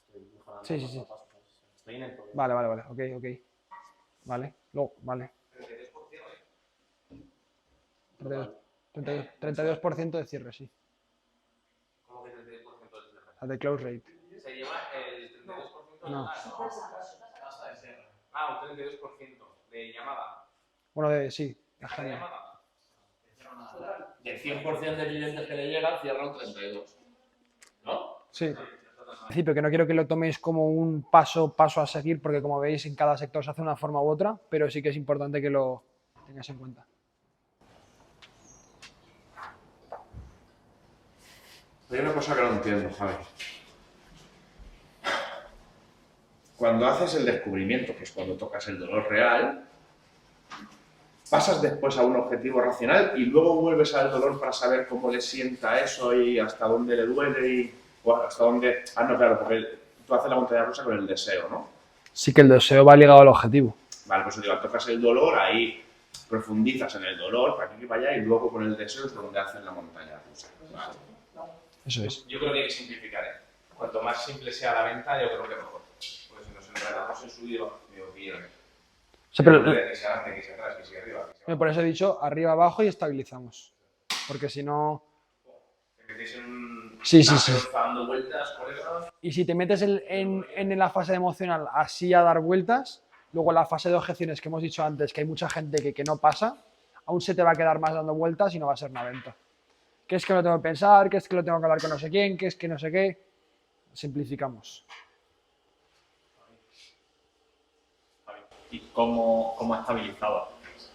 Estoy mejorando Sí, sí, paso sí. a paso, ¿sabes? Estoy en el proceso. Vale, ok. Vale, luego, vale. 32% de cierre, sí. ¿Cómo que 32% de cierre? La de close rate. ¿Se lleva el 32%? No. Tasa de cierre. Ah, un 32% de llamada. Bueno, sí, la ¿Tasa de agenda. llamada? Del 100% de clientes que le llegan, cierra un 32. ¿No? Sí. Al principio, que no quiero que lo toméis como un paso a seguir, porque como veis, en cada sector se hace de una forma u otra, pero sí que es importante que lo tengáis en cuenta. Hay una cosa que no entiendo, Javi. Cuando haces el descubrimiento, que es cuando tocas el dolor real, pasas después a un objetivo racional y luego vuelves al dolor para saber cómo le sienta eso y hasta dónde le duele y o hasta dónde... Ah, no, claro, porque tú haces la montaña rusa con el deseo, ¿no? Sí que el deseo va ligado al objetivo. Vale, pues digo, tocas el dolor, ahí profundizas en el dolor para que vaya y luego con el deseo es donde haces la montaña rusa. Vale. Eso es. Yo creo que hay que simplificar, ¿eh? Cuanto más simple sea la venta, yo creo que mejor. Porque si nos enredamos en subido, digo, que O sea, pero, que se adelante, que se atrás, que sigue arriba. Que se por eso he dicho arriba, abajo y estabilizamos. Porque si no... Te metéis en un... Sí. dando vueltas por eso. Y si te metes en la fase emocional así a dar vueltas, luego la fase de objeciones que hemos dicho antes, que hay mucha gente que no pasa, aún se te va a quedar más dando vueltas y no va a ser una venta. ¿Qué es que lo tengo que pensar? ¿Qué es que lo tengo que hablar con no sé quién? ¿Qué es que no sé qué? Simplificamos. ¿Y cómo ha estabilizado?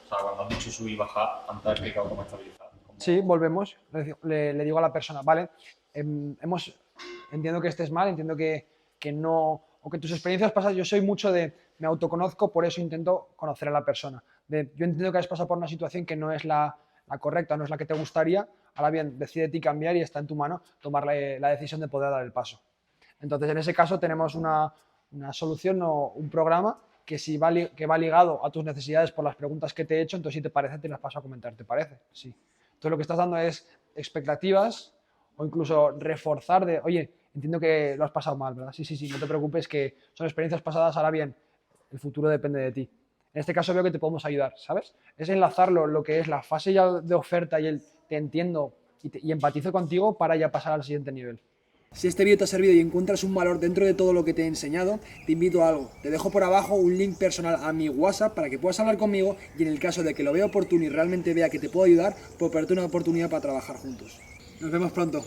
O sea, cuando has dicho subir y bajar, antes has explicado cómo ha estabilizado. Sí, volvemos. Le digo a la persona, vale, entiendo que estés mal, entiendo que no, o que tus experiencias pasadas, yo soy mucho de, me autoconozco, por eso intento conocer a la persona. Yo entiendo que has pasado por una situación que no es la correcta, no es la que te gustaría, ahora bien, decídete cambiar y está en tu mano tomar la decisión de poder dar el paso. Entonces, en ese caso tenemos una solución o un programa que va ligado a tus necesidades por las preguntas que te he hecho, entonces si te parece te las paso a comentar, ¿te parece? Sí. Entonces lo que estás dando es expectativas o incluso reforzar de, oye, entiendo que lo has pasado mal, ¿verdad? Sí, no te preocupes que son experiencias pasadas, ahora bien, el futuro depende de ti. En este caso veo que te podemos ayudar, ¿sabes? Es enlazarlo, lo que es la fase ya de oferta y el te entiendo y empatizo contigo para ya pasar al siguiente nivel. Si este vídeo te ha servido y encuentras un valor dentro de todo lo que te he enseñado, te invito a algo. Te dejo por abajo un link personal a mi WhatsApp para que puedas hablar conmigo y en el caso de que lo vea oportuno y realmente vea que te puedo ayudar, pues ponerte una oportunidad para trabajar juntos. Nos vemos pronto.